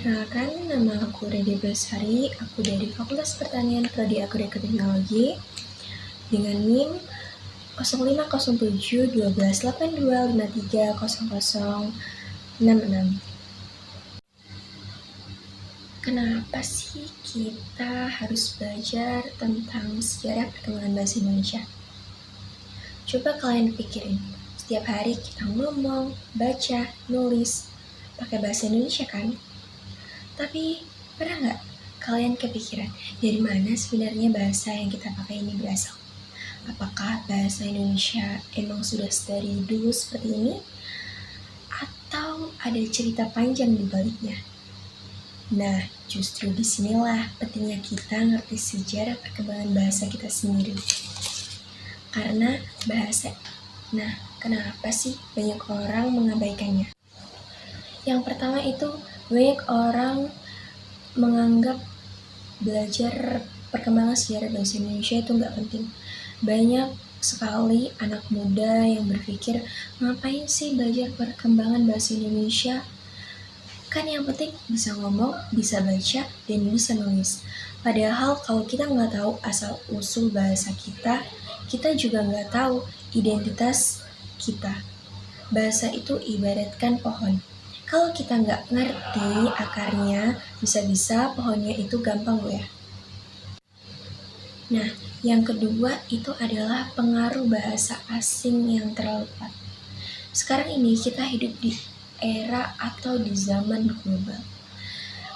Perkenalkan, nama aku Redi Bersari, aku dari Fakultas Pertanian Prodi Agroteknologi dengan NIM 05071282530066. Kenapa sih kita harus belajar tentang sejarah perkembangan bahasa Indonesia? Coba kalian pikirin, setiap hari kita ngomong, baca, nulis, pakai bahasa Indonesia kan? Tapi pernah nggak kalian kepikiran dari mana sebenarnya bahasa yang kita pakai ini berasal? Apakah bahasa Indonesia emang sudah dari dulu seperti ini? Atau ada cerita panjang di baliknya? Nah, justru disinilah pentingnya kita ngerti sejarah perkembangan bahasa kita sendiri. Karena bahasa, kenapa sih banyak orang mengabaikannya? Yang pertama itu, banyak orang menganggap belajar perkembangan sejarah bahasa Indonesia itu nggak penting. Banyak sekali anak muda yang berpikir, ngapain sih belajar perkembangan bahasa Indonesia? Kan yang penting bisa ngomong, bisa baca, dan bisa nulis. Padahal kalau kita nggak tahu asal-usul bahasa kita juga nggak tahu identitas kita. Bahasa itu ibaratkan pohon. Kalau kita nggak ngerti akarnya, bisa-bisa pohonnya itu gampang goyah. Nah, yang kedua itu adalah pengaruh bahasa asing yang terlalu kuat. Sekarang ini kita hidup di era atau di zaman global.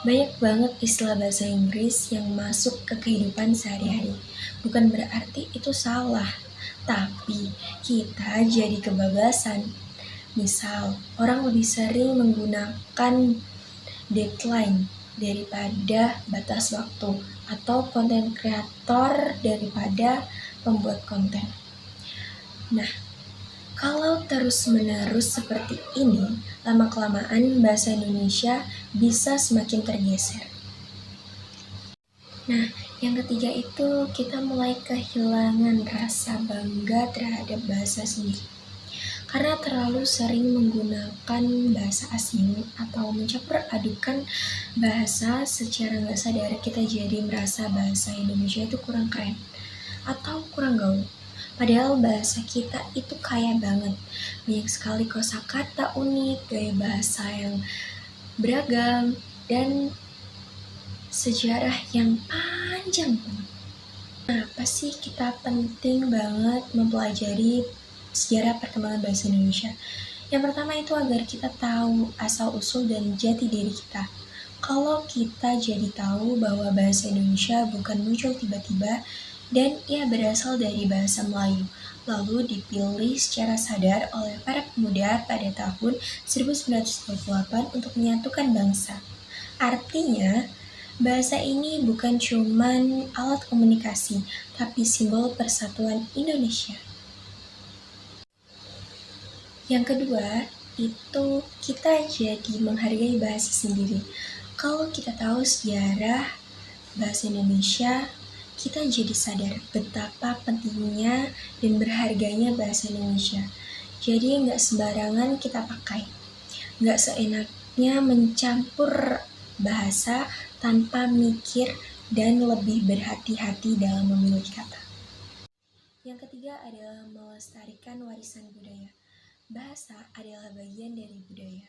Banyak banget istilah bahasa Inggris yang masuk ke kehidupan sehari-hari. Bukan berarti itu salah, tapi kita jadi kebablasan. Misal, orang lebih sering menggunakan deadline daripada batas waktu, atau konten kreator daripada pembuat konten. Nah, kalau terus-menerus seperti ini, lama-kelamaan bahasa Indonesia bisa semakin tergeser. Nah, yang ketiga itu kita mulai kehilangan rasa bangga terhadap bahasa sendiri. Karena terlalu sering menggunakan bahasa asing atau mencampur adukan bahasa, secara nggak sadar kita jadi merasa bahasa Indonesia itu kurang keren atau kurang gaul. Padahal bahasa kita itu kaya banget, banyak sekali kosakata unik, gaya bahasa yang beragam, dan sejarah yang panjang banget. Kenapa sih kita penting banget mempelajari sejarah perkembangan bahasa Indonesia? Yang pertama itu agar kita tahu asal-usul dan jati diri kita. Kalau kita jadi tahu bahwa bahasa Indonesia bukan muncul tiba-tiba dan ia berasal dari bahasa Melayu, lalu dipilih secara sadar oleh para pemuda pada tahun 1928 untuk menyatukan bangsa. Artinya, bahasa ini bukan cuman alat komunikasi, tapi simbol persatuan Indonesia. Yang kedua, itu kita jadi menghargai bahasa sendiri. Kalau kita tahu sejarah bahasa Indonesia, kita jadi sadar betapa pentingnya dan berharganya bahasa Indonesia. Jadi nggak sembarangan kita pakai, nggak seenaknya mencampur bahasa tanpa mikir dan lebih berhati-hati dalam memilih kata. Yang ketiga adalah melestarikan warisan budaya. Bahasa adalah bagian dari budaya.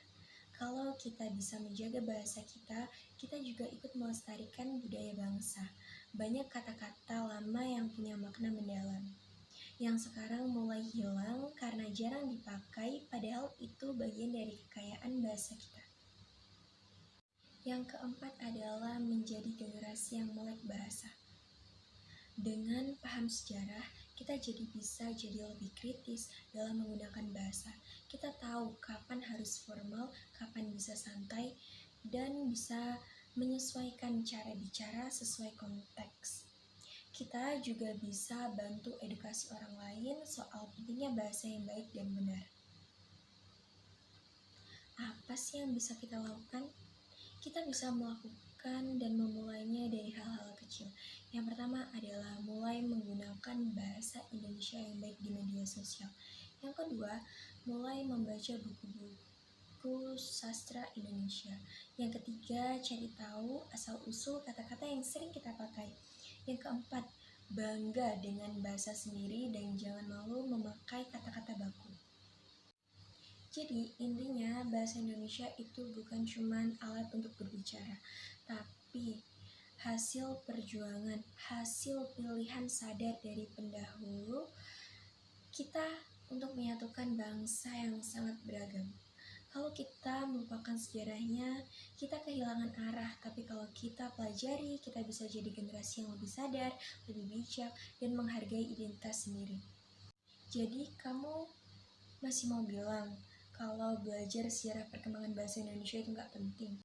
Kalau kita bisa menjaga bahasa kita juga ikut melestarikan budaya bangsa. Banyak kata-kata lama yang punya makna mendalam, yang sekarang mulai hilang karena jarang dipakai, padahal itu bagian dari kekayaan bahasa kita. Yang keempat adalah menjadi generasi yang melek bahasa. Dengan paham sejarah, kita bisa jadi lebih kritis dalam menggunakan bahasa. Kita tahu kapan harus formal, kapan bisa santai, dan bisa menyesuaikan cara bicara sesuai konteks. Kita juga bisa bantu edukasi orang lain soal pentingnya bahasa yang baik dan benar. Apa sih yang bisa kita lakukan? Kita bisa melakukan dan memulainya dari hal-hal kecil. Yang pertama adalah mulai menggunakan bahasa Indonesia yang baik di media sosial. Yang kedua, mulai membaca buku-buku buku sastra Indonesia. Yang ketiga, cari tahu asal-usul kata-kata yang sering kita pakai. Yang keempat, bangga dengan bahasa sendiri dan jangan malu memakai kata-kata baku. Jadi intinya bahasa Indonesia itu bukan cuma alat untuk berbicara, tapi hasil perjuangan, hasil pilihan sadar dari pendahulu kita untuk menyatukan bangsa yang sangat beragam. Kalau kita melupakan sejarahnya, kita kehilangan arah. Tapi kalau kita pelajari, kita bisa jadi generasi yang lebih sadar, lebih bijak, dan menghargai identitas sendiri. Jadi kamu masih mau bilang kalau belajar sejarah perkembangan bahasa Indonesia itu nggak penting?